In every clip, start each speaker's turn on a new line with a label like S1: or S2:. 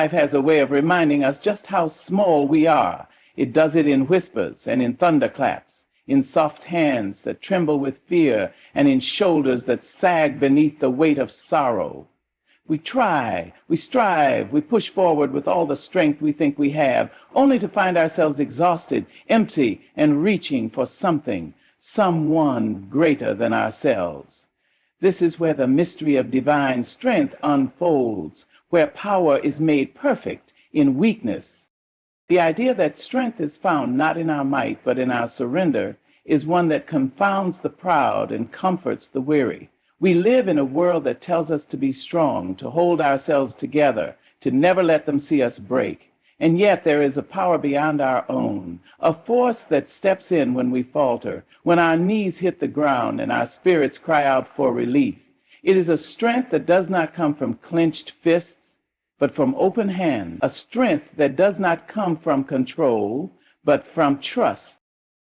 S1: Life has a way of reminding us just how small we are. It does it in whispers and in thunderclaps, in soft hands that tremble with fear, and in shoulders that sag beneath the weight of sorrow. We try, we strive, we push forward with all the strength we think we have, only to find ourselves exhausted, empty, and reaching for something, someone greater than ourselves. This is where the mystery of divine strength unfolds, where power is made perfect in weakness. The idea that strength is found not in our might, but in our surrender, is one that confounds the proud and comforts the weary. We live in a world that tells us to be strong, to hold ourselves together, to never let them see us break. And yet there is a power beyond our own, a force that steps in when we falter, when our knees hit the ground and our spirits cry out for relief. It is a strength that does not come from clenched fists, but from open hands, a strength that does not come from control, but from trust.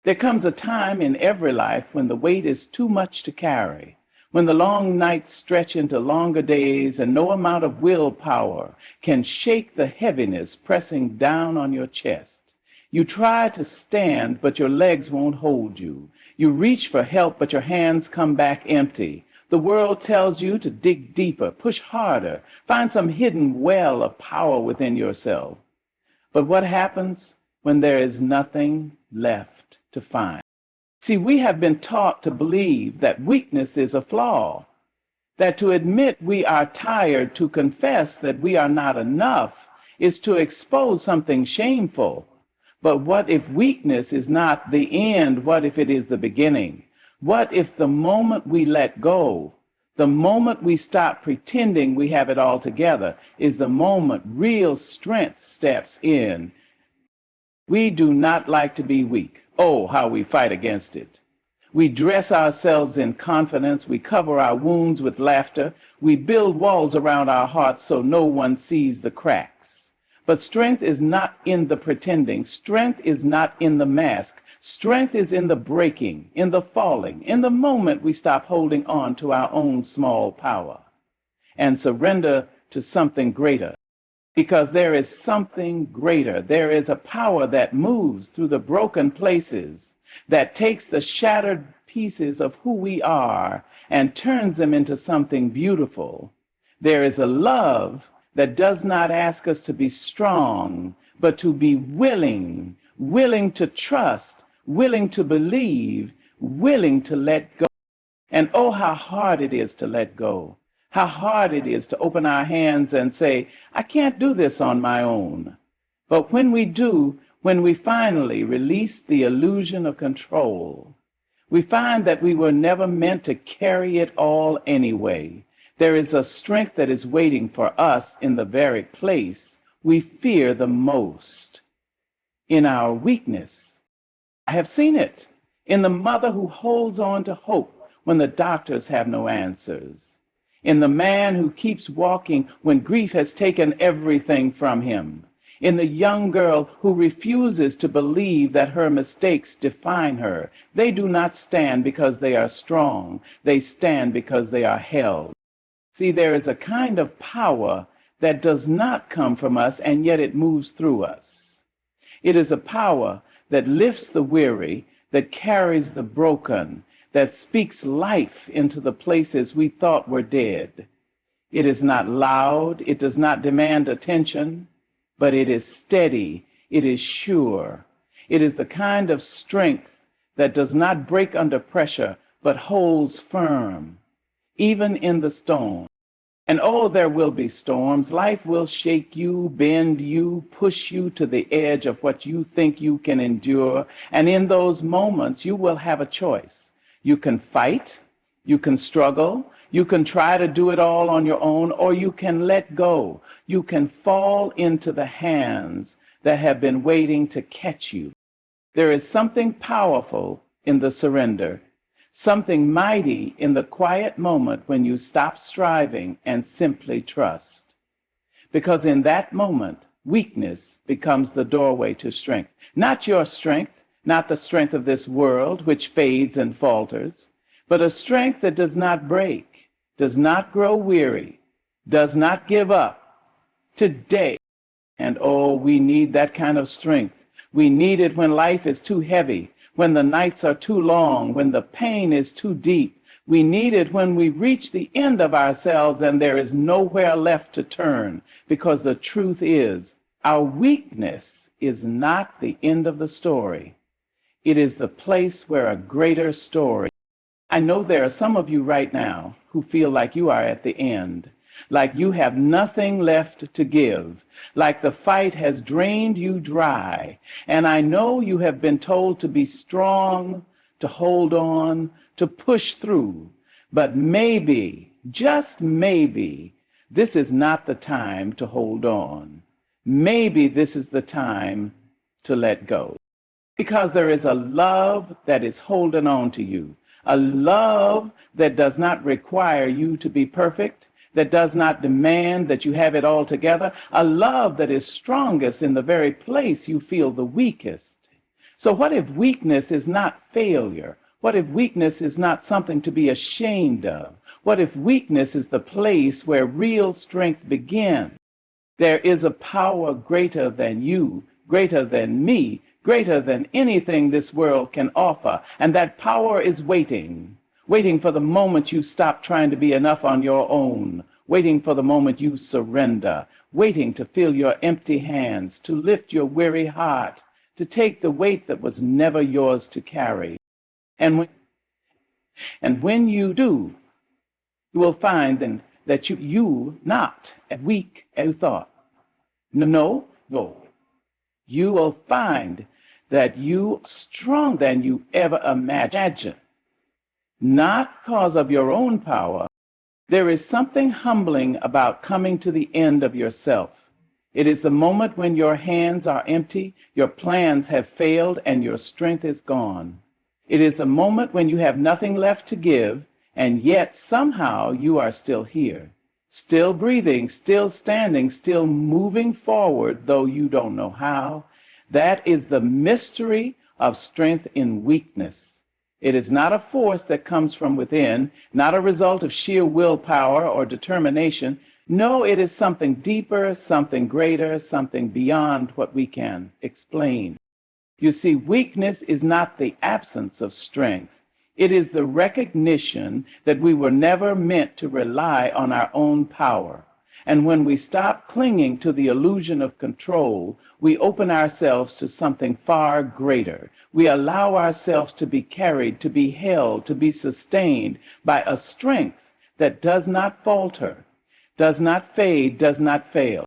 S1: There comes a time in every life when the weight is too much to carry, when the long nights stretch into longer days and no amount of willpower can shake the heaviness pressing down on your chest. You try to stand, but your legs won't hold you. You reach for help, but your hands come back empty. The world tells you to dig deeper, push harder, find some hidden well of power within yourself. But what happens when there is nothing left to find? See, we have been taught to believe that weakness is a flaw, that to admit we are tired, to confess that we are not enough, is to expose something shameful. But what if weakness is not the end? What if it is the beginning? What if the moment we let go, the moment we stop pretending we have it all together, is the moment real strength steps in? We do not like to be weak. Oh, how we fight against it. We dress ourselves in confidence. We cover our wounds with laughter. We build walls around our hearts so no one sees the cracks. But strength is not in the pretending. Strength is not in the mask. Strength is in the breaking, in the falling, in the moment we stop holding on to our own small power and surrender to something greater. Because there is something greater. There is a power that moves through the broken places, that takes the shattered pieces of who we are and turns them into something beautiful. There is a love that does not ask us to be strong, but to be willing, willing to trust, willing to believe, willing to let go. And oh, how hard it is to let go. How hard it is to open our hands and say, I can't do this on my own. But when we do, when we finally release the illusion of control, we find that we were never meant to carry it all anyway. There is a strength that is waiting for us in the very place we fear the most, in our weakness. I have seen it in the mother who holds on to hope when the doctors have no answers, in the man who keeps walking when grief has taken everything from him, in the young girl who refuses to believe that her mistakes define her. They do not stand because they are strong. They stand because they are held. See, there is a kind of power that does not come from us, and yet it moves through us. It is a power that lifts the weary, that carries the broken, that speaks life into the places we thought were dead. It is not loud, it does not demand attention, but it is steady, it is sure. It is the kind of strength that does not break under pressure, but holds firm, even in the storm. And oh, there will be storms. Life will shake you, bend you, push you to the edge of what you think you can endure. And in those moments, you will have a choice. You can fight, you can struggle, you can try to do it all on your own, or you can let go. You can fall into the hands that have been waiting to catch you. There is something powerful in the surrender, something mighty in the quiet moment when you stop striving and simply trust. Because in that moment, weakness becomes the doorway to strength. Not your strength, not the strength of this world, which fades and falters, but a strength that does not break, does not grow weary, does not give up. Today, And oh, we need that kind of strength. We need it when life is too heavy, when the nights are too long, when the pain is too deep. We need it when we reach the end of ourselves and there is nowhere left to turn, because the truth is, our weakness is not the end of the story. It is the place where a greater story. I know there are some of you right now who feel like you are at the end, like you have nothing left to give, like the fight has drained you dry. And I know you have been told to be strong, to hold on, to push through. But maybe, just maybe, this is not the time to hold on. Maybe this is the time to let go. Because there is a love that is holding on to you, a love that does not require you to be perfect, that does not demand that you have it all together, a love that is strongest in the very place you feel the weakest. So what if weakness is not failure? What if weakness is not something to be ashamed of? What if weakness is the place where real strength begins? There is a power greater than you, greater than me, greater than anything this world can offer. And that power is waiting for the moment you stop trying to be enough on your own, waiting for the moment you surrender, waiting to fill your empty hands, to lift your weary heart, to take the weight that was never yours to carry. And when you do, you will find then that you not as weak as you thought. No. You will find that you are stronger than you ever imagined. Not because of your own power. There is something humbling about coming to the end of yourself. It is the moment when your hands are empty, your plans have failed, and your strength is gone. It is the moment when you have nothing left to give, and yet somehow you are still here, still breathing, still standing, still moving forward, though you don't know how. That is the mystery of strength in weakness. It is not a force that comes from within, not a result of sheer willpower or determination. No, it is something deeper, something greater, something beyond what we can explain. You see, weakness is not the absence of strength. It is the recognition that we were never meant to rely on our own power. And when we stop clinging to the illusion of control, we open ourselves to something far greater. We allow ourselves to be carried, to be held, to be sustained by a strength that does not falter, does not fade, does not fail.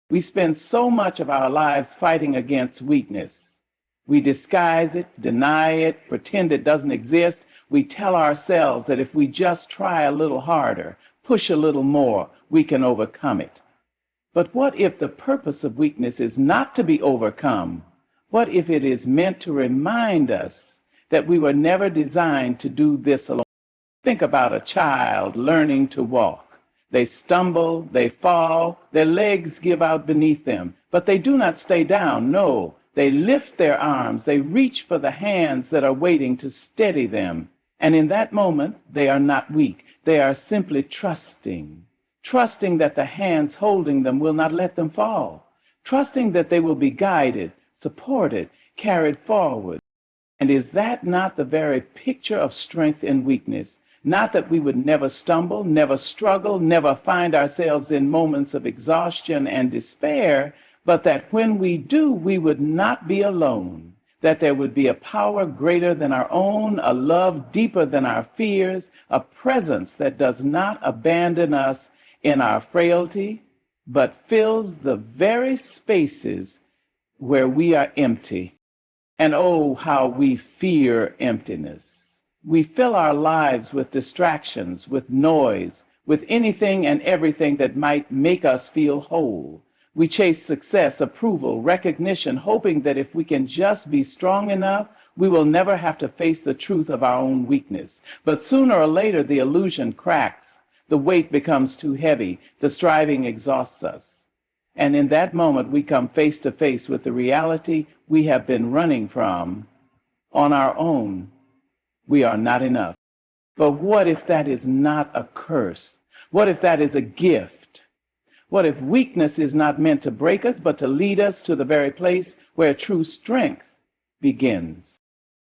S1: We spend so much of our lives fighting against weakness. We disguise it, deny it, pretend it doesn't exist. We tell ourselves that if we just try a little harder, push a little more, we can overcome it. But what if the purpose of weakness is not to be overcome? What if it is meant to remind us that we were never designed to do this alone? Think about a child learning to walk. They stumble, they fall, their legs give out beneath them, but they do not stay down. No, they lift their arms, they reach for the hands that are waiting to steady them. And in that moment, they are not weak. They are simply trusting that the hands holding them will not let them fall, trusting that they will be guided, supported, carried forward. And is that not the very picture of strength in weakness? Not that we would never stumble, never struggle, never find ourselves in moments of exhaustion and despair, but that when we do, we would not be alone, that there would be a power greater than our own, a love deeper than our fears, a presence that does not abandon us in our frailty, but fills the very spaces where we are empty. And oh, how we fear emptiness. We fill our lives with distractions, with noise, with anything and everything that might make us feel whole. We chase success, approval, recognition, hoping that if we can just be strong enough, we will never have to face the truth of our own weakness. But sooner or later, the illusion cracks. The weight becomes too heavy. The striving exhausts us. And in that moment, we come face to face with the reality we have been running from. On our own, we are not enough. But what if that is not a curse? What if that is a gift? What if weakness is not meant to break us, but to lead us to the very place where true strength begins?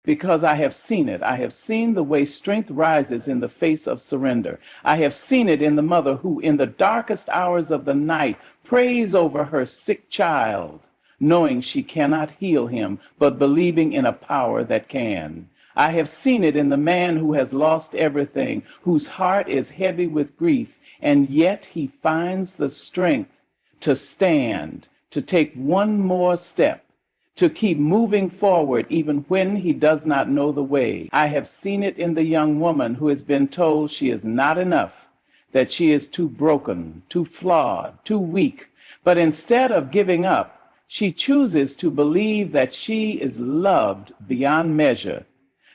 S1: Because I have seen it. I have seen the way strength rises in the face of surrender. I have seen it in the mother who, in the darkest hours of the night, prays over her sick child, knowing she cannot heal him, but believing in a power that can. I have seen it in the man who has lost everything, whose heart is heavy with grief, and yet he finds the strength to stand, to take one more step, to keep moving forward even when he does not know the way. I have seen it in the young woman who has been told she is not enough, that she is too broken, too flawed, too weak. But instead of giving up, she chooses to believe that she is loved beyond measure,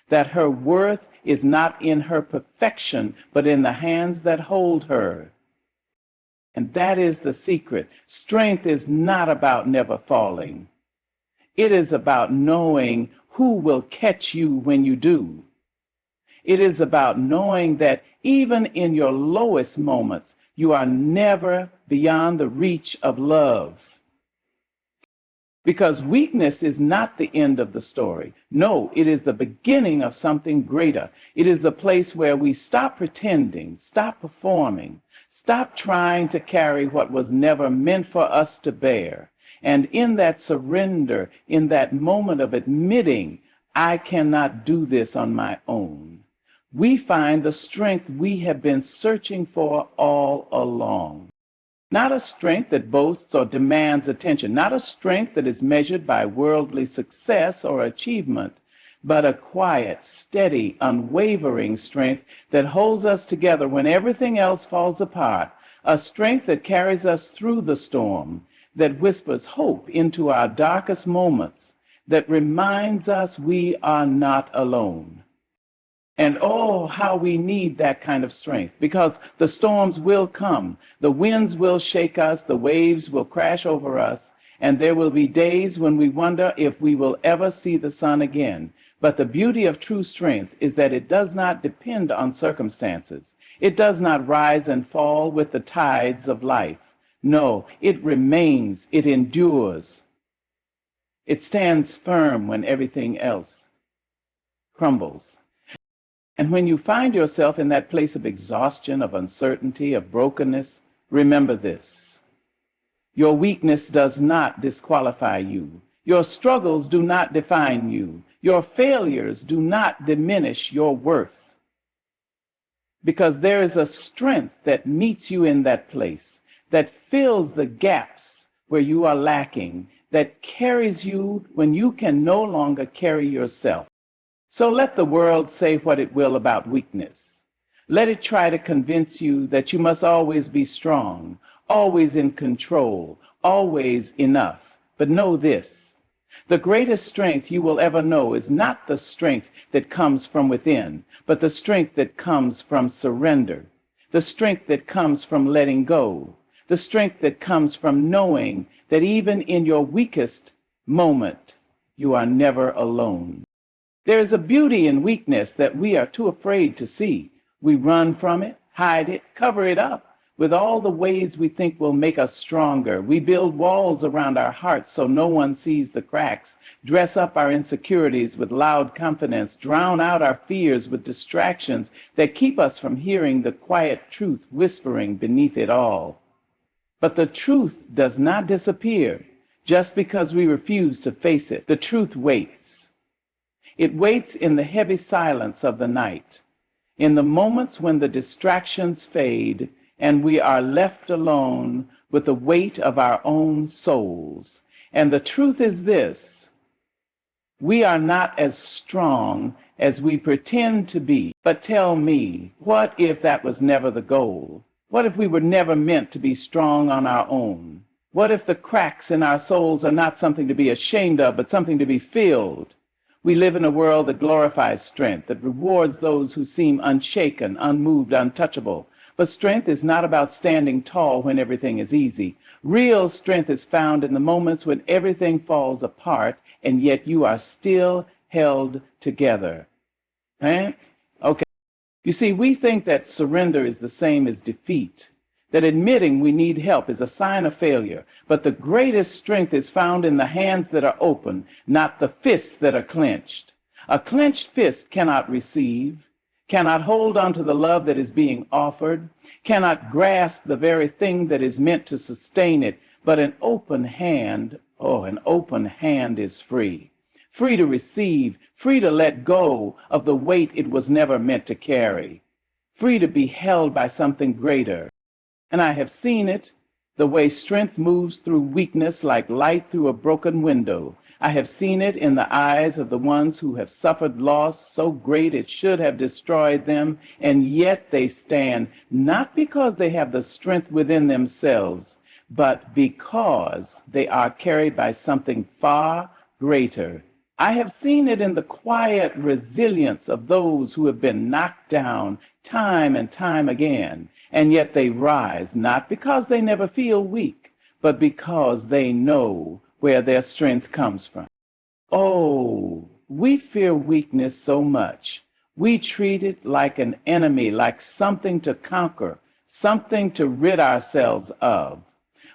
S1: that her worth is not in her perfection, but in the hands that hold her. And that is the secret. Strength is not about never falling. It is about knowing who will catch you when you do. It is about knowing that even in your lowest moments, you are never beyond the reach of love. Because weakness is not the end of the story. No, it is the beginning of something greater. It is the place where we stop pretending, stop performing, stop trying to carry what was never meant for us to bear. And in that surrender, in that moment of admitting, I cannot do this on my own, we find the strength we have been searching for all along. Not a strength that boasts or demands attention, not a strength that is measured by worldly success or achievement, but a quiet, steady, unwavering strength that holds us together when everything else falls apart, a strength that carries us through the storm, that whispers hope into our darkest moments, that reminds us we are not alone. And oh, how we need that kind of strength, because the storms will come, the winds will shake us, the waves will crash over us, and there will be days when we wonder if we will ever see the sun again. But the beauty of true strength is that it does not depend on circumstances. It does not rise and fall with the tides of life. No, it remains, it endures. It stands firm when everything else crumbles. And when you find yourself in that place of exhaustion, of uncertainty, of brokenness, remember this. Your weakness does not disqualify you. Your struggles do not define you. Your failures do not diminish your worth. Because there is a strength that meets you in that place, that fills the gaps where you are lacking, that carries you when you can no longer carry yourself. So let the world say what it will about weakness. Let it try to convince you that you must always be strong, always in control, always enough. But know this, the greatest strength you will ever know is not the strength that comes from within, but the strength that comes from surrender, the strength that comes from letting go, the strength that comes from knowing that even in your weakest moment, you are never alone. There is a beauty in weakness that we are too afraid to see. We run from it, hide it, cover it up with all the ways we think will make us stronger. We build walls around our hearts so no one sees the cracks, dress up our insecurities with loud confidence, drown out our fears with distractions that keep us from hearing the quiet truth whispering beneath it all. But the truth does not disappear just because we refuse to face it. The truth waits. It waits in the heavy silence of the night, in the moments when the distractions fade and we are left alone with the weight of our own souls. And the truth is this: we are not as strong as we pretend to be. But tell me, what if that was never the goal? What if we were never meant to be strong on our own? What if the cracks in our souls are not something to be ashamed of, but something to be filled? We live in a world that glorifies strength, that rewards those who seem unshaken, unmoved, untouchable. But strength is not about standing tall when everything is easy. Real strength is found in the moments when everything falls apart, and yet you are still held together. Okay. You see, we think that surrender is the same as defeat, that admitting we need help is a sign of failure, but the greatest strength is found in the hands that are open, not the fists that are clenched. A clenched fist cannot receive, cannot hold on to the love that is being offered, cannot grasp the very thing that is meant to sustain it, but an open hand, oh, an open hand is free. Free to receive, free to let go of the weight it was never meant to carry, free to be held by something greater. And I have seen it, the way strength moves through weakness like light through a broken window. I have seen it in the eyes of the ones who have suffered loss so great it should have destroyed them, and yet they stand, not because they have the strength within themselves, but because they are carried by something far greater. I have seen it in the quiet resilience of those who have been knocked down time and time again, and yet they rise, not because they never feel weak, but because they know where their strength comes from. Oh, we fear weakness so much. We treat it like an enemy, like something to conquer, something to rid ourselves of.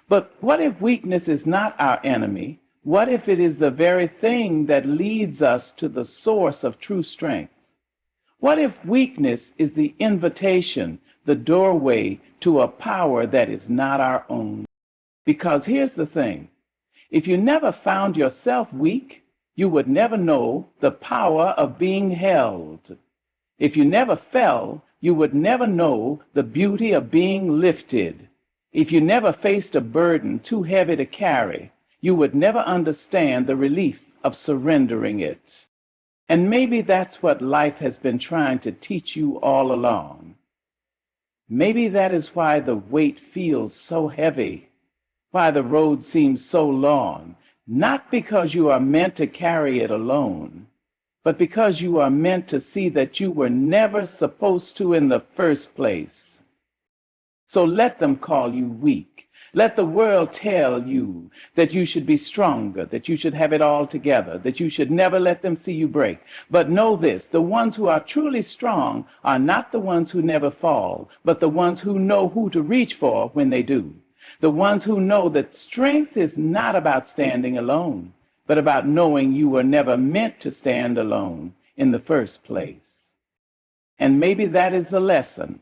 S1: But what if weakness is not our enemy? What if it is the very thing that leads us to the source of true strength? What if weakness is the invitation, the doorway to a power that is not our own? Because here's the thing. If you never found yourself weak, you would never know the power of being held. If you never fell, you would never know the beauty of being lifted. If you never faced a burden too heavy to carry, you would never understand the relief of surrendering it. And maybe that's what life has been trying to teach you all along. Maybe that is why the weight feels so heavy, why the road seems so long, not because you are meant to carry it alone, but because you are meant to see that you were never supposed to in the first place. So let them call you weak. Let the world tell you that you should be stronger, that you should have it all together, that you should never let them see you break. But know this, the ones who are truly strong are not the ones who never fall, but the ones who know who to reach for when they do. The ones who know that strength is not about standing alone, but about knowing you were never meant to stand alone in the first place. And maybe that is the lesson.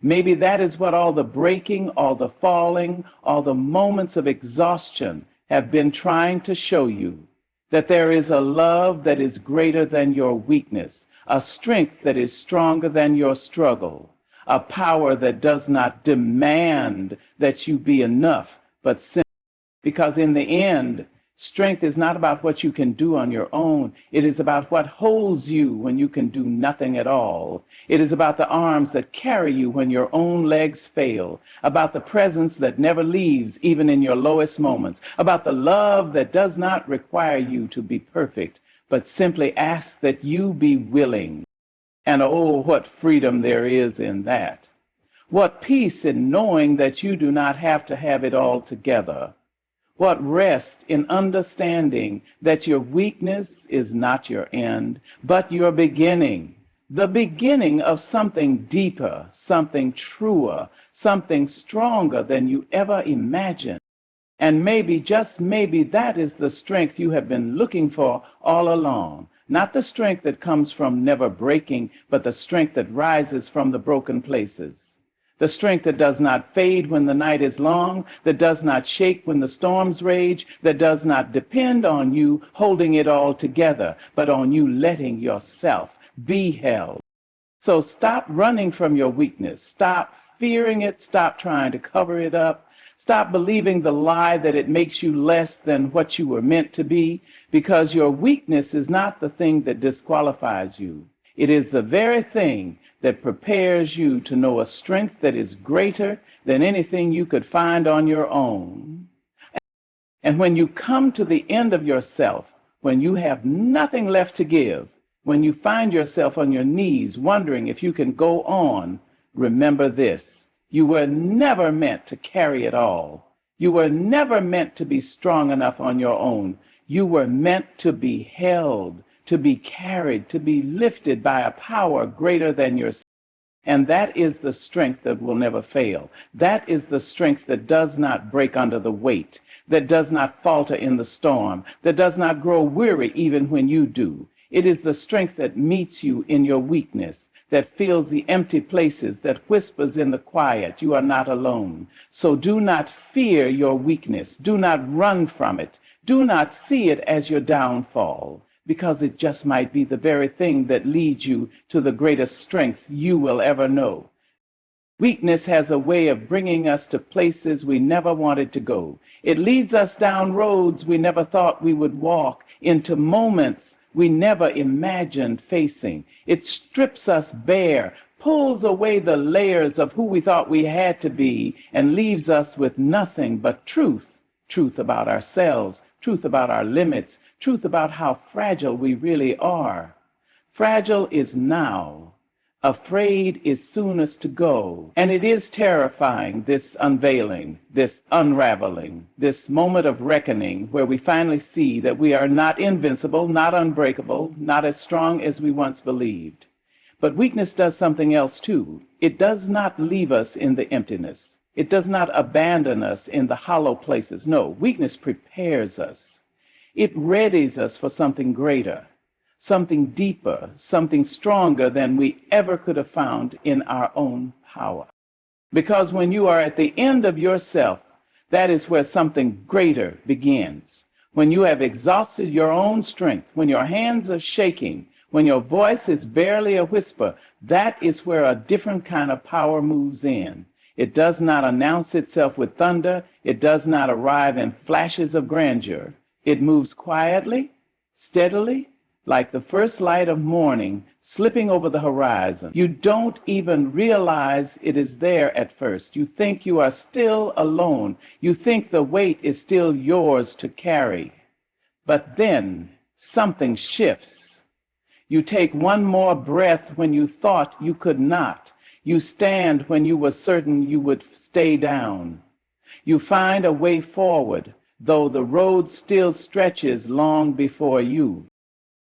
S1: Maybe that is what all the breaking, all the falling, all the moments of exhaustion have been trying to show you, that there is a love that is greater than your weakness, a strength that is stronger than your struggle, a power that does not demand that you be enough, but simply because in the end, strength is not about what you can do on your own. It is about what holds you when you can do nothing at all. It is about the arms that carry you when your own legs fail, about the presence that never leaves even in your lowest moments, about the love that does not require you to be perfect, but simply asks that you be willing. And oh, what freedom there is in that. What peace in knowing that you do not have to have it all together. What rest in understanding that your weakness is not your end, but your beginning, the beginning of something deeper, something truer, something stronger than you ever imagined. And maybe, just maybe, that is the strength you have been looking for all along. Not the strength that comes from never breaking, but the strength that rises from the broken places. The strength that does not fade when the night is long, that does not shake when the storms rage, that does not depend on you holding it all together, but on you letting yourself be held. So stop running from your weakness. Stop fearing it. Stop trying to cover it up. Stop believing the lie that it makes you less than what you were meant to be, because your weakness is not the thing that disqualifies you. It is the very thing that prepares you to know a strength that is greater than anything you could find on your own. And when you come to the end of yourself, when you have nothing left to give, when you find yourself on your knees wondering if you can go on, remember this. You were never meant to carry it all. You were never meant to be strong enough on your own. You were meant to be held, to be carried, to be lifted by a power greater than yourself. And that is the strength that will never fail. That is the strength that does not break under the weight, that does not falter in the storm, that does not grow weary even when you do. It is the strength that meets you in your weakness, that fills the empty places, that whispers in the quiet, you are not alone. So do not fear your weakness. Do not run from it. Do not see it as your downfall, because it just might be the very thing that leads you to the greatest strength you will ever know. Weakness has a way of bringing us to places we never wanted to go. It leads us down roads we never thought we would walk, into moments we never imagined facing. It strips us bare, pulls away the layers of who we thought we had to be, and leaves us with nothing but truth. Truth about ourselves, truth about our limits, truth about how fragile we really are. Fragile is now. Afraid is soonest to go. And it is terrifying, this unveiling, this unraveling, this moment of reckoning where we finally see that we are not invincible, not unbreakable, not as strong as we once believed. But weakness does something else too. It does not leave us in the emptiness. It does not abandon us in the hollow places. No, weakness prepares us. It readies us for something greater, something deeper, something stronger than we ever could have found in our own power. Because when you are at the end of yourself, that is where something greater begins. When you have exhausted your own strength, when your hands are shaking, when your voice is barely a whisper, that is where a different kind of power moves in. It does not announce itself with thunder. It does not arrive in flashes of grandeur. It moves quietly, steadily, like the first light of morning slipping over the horizon. You don't even realize it is there at first. You think you are still alone. You think the weight is still yours to carry. But then something shifts. You take one more breath when you thought you could not. You stand when you were certain you would stay down. You find a way forward, though the road still stretches long before you.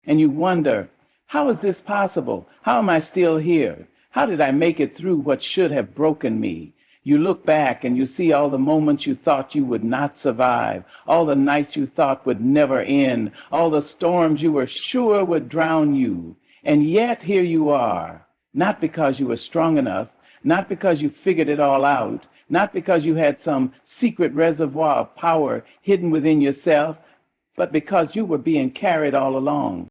S1: And you wonder, how is this possible? How am I still here? How did I make it through what should have broken me? You look back and you see all the moments you thought you would not survive, all the nights you thought would never end, all the storms you were sure would drown you. And yet here you are. Not because you were strong enough, not because you figured it all out, not because you had some secret reservoir of power hidden within yourself, but because you were being carried all along.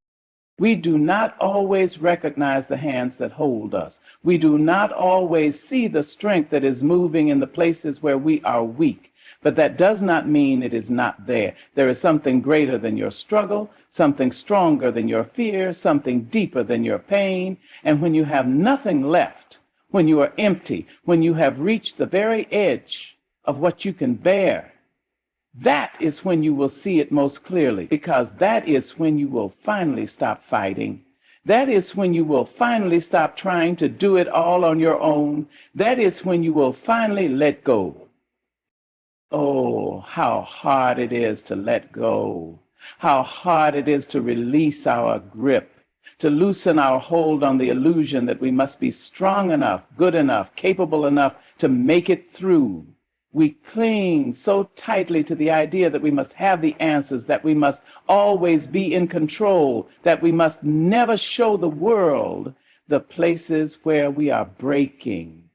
S1: We do not always recognize the hands that hold us. We do not always see the strength that is moving in the places where we are weak. But that does not mean it is not there. There is something greater than your struggle, something stronger than your fear, something deeper than your pain. And when you have nothing left, when you are empty, when you have reached the very edge of what you can bear, that is when you will see it most clearly, because that is when you will finally stop fighting. That is when you will finally stop trying to do it all on your own. That is when you will finally let go. Oh, how hard it is to let go. How hard it is to release our grip, to loosen our hold on the illusion that we must be strong enough, good enough, capable enough to make it through. We cling so tightly to the idea that we must have the answers, that we must always be in control, that we must never show the world the places where we are breaking.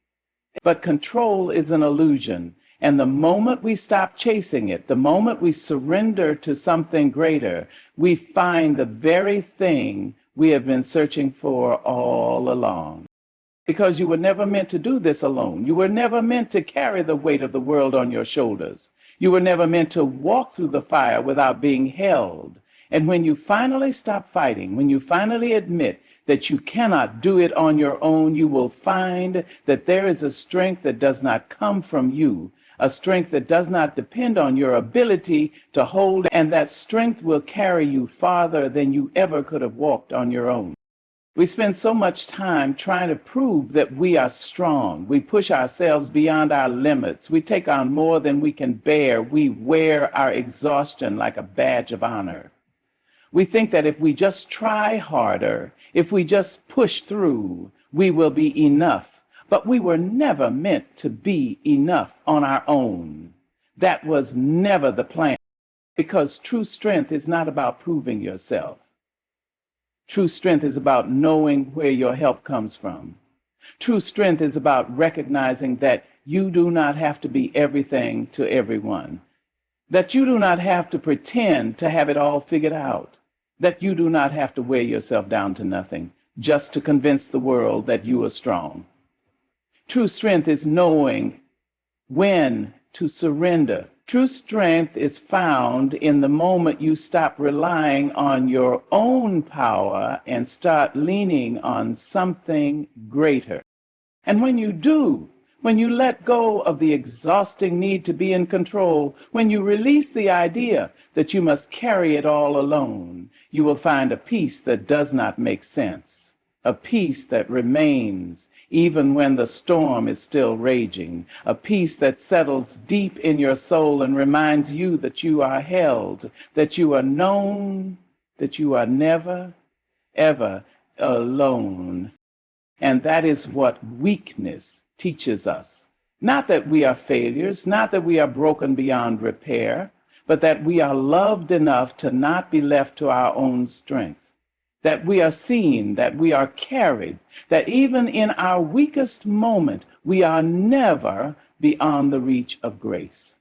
S1: But control is an illusion. And the moment we stop chasing it, the moment we surrender to something greater, we find the very thing we have been searching for all along. Because you were never meant to do this alone. You were never meant to carry the weight of the world on your shoulders. You were never meant to walk through the fire without being held. And when you finally stop fighting, when you finally admit that you cannot do it on your own, you will find that there is a strength that does not come from you, a strength that does not depend on your ability to hold, and that strength will carry you farther than you ever could have walked on your own. We spend so much time trying to prove that we are strong. We push ourselves beyond our limits. We take on more than we can bear. We wear our exhaustion like a badge of honor. We think that if we just try harder, if we just push through, we will be enough. But we were never meant to be enough on our own. That was never the plan, because true strength is not about proving yourself. True strength is about knowing where your help comes from. True strength is about recognizing that you do not have to be everything to everyone, that you do not have to pretend to have it all figured out, that you do not have to wear yourself down to nothing just to convince the world that you are strong. True strength is knowing when to surrender. True strength is found in the moment you stop relying on your own power and start leaning on something greater. And when you do, when you let go of the exhausting need to be in control, when you release the idea that you must carry it all alone, you will find a peace that does not make sense. A peace that remains even when the storm is still raging, a peace that settles deep in your soul and reminds you that you are held, that you are known, that you are never, ever alone. And that is what weakness teaches us. Not that we are failures, not that we are broken beyond repair, but that we are loved enough to not be left to our own strength. That we are seen, that we are carried, that even in our weakest moment, we are never beyond the reach of grace.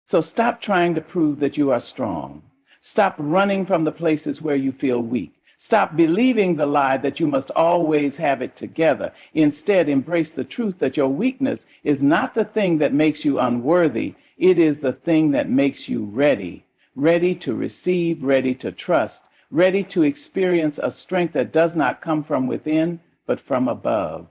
S1: So stop trying to prove that you are strong. Stop running from the places where you feel weak. Stop believing the lie that you must always have it together. Instead, embrace the truth that your weakness is not the thing that makes you unworthy. It is the thing that makes you ready, ready to receive, ready to trust, ready to experience a strength that does not come from within, but from above.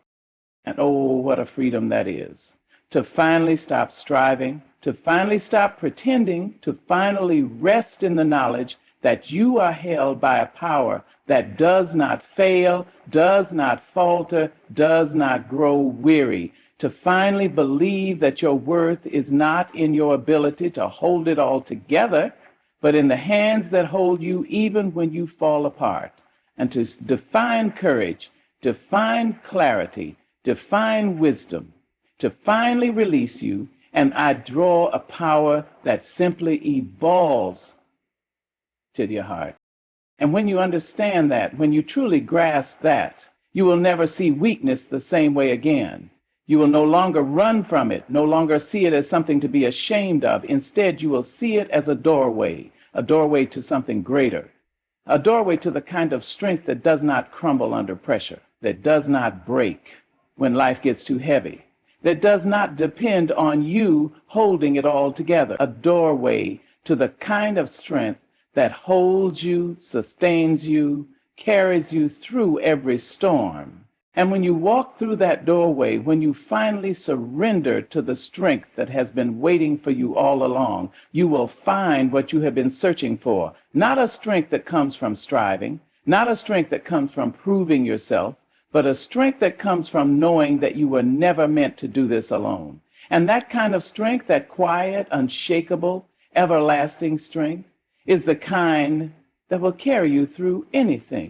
S1: And oh, what a freedom that is. To finally stop striving, to finally stop pretending, to finally rest in the knowledge that you are held by a power that does not fail, does not falter, does not grow weary. To finally believe that your worth is not in your ability to hold it all together, but in the hands that hold you even when you fall apart. And to define courage, define clarity, define wisdom, to finally release you, and I draw a power that simply evolves to your heart. And when you understand that, when you truly grasp that, you will never see weakness the same way again. You will no longer run from it, no longer see it as something to be ashamed of. Instead, you will see it as a doorway to something greater, a doorway to the kind of strength that does not crumble under pressure, that does not break when life gets too heavy, that does not depend on you holding it all together, a doorway to the kind of strength that holds you, sustains you, carries you through every storm. And when you walk through that doorway, when you finally surrender to the strength that has been waiting for you all along, you will find what you have been searching for. Not a strength that comes from striving, not a strength that comes from proving yourself, but a strength that comes from knowing that you were never meant to do this alone. And that kind of strength, that quiet, unshakable, everlasting strength, is the kind that will carry you through anything.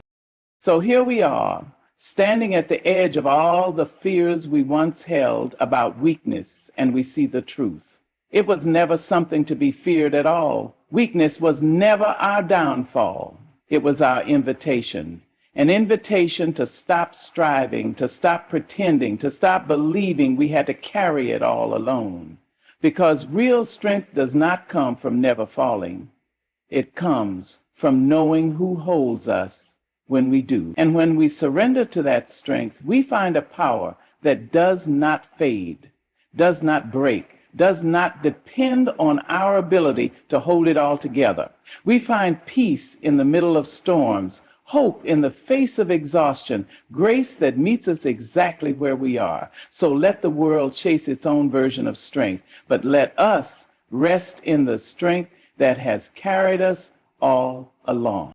S1: So here we are, standing at the edge of all the fears we once held about weakness, and we see the truth. It was never something to be feared at all. Weakness was never our downfall. It was our invitation, an invitation to stop striving, to stop pretending, to stop believing we had to carry it all alone. Because real strength does not come from never falling. It comes from knowing who holds us when we do. And when we surrender to that strength, we find a power that does not fade, does not break, does not depend on our ability to hold it all together. We find peace in the middle of storms, hope in the face of exhaustion, grace that meets us exactly where we are. So let the world chase its own version of strength, but let us rest in the strength that has carried us all along.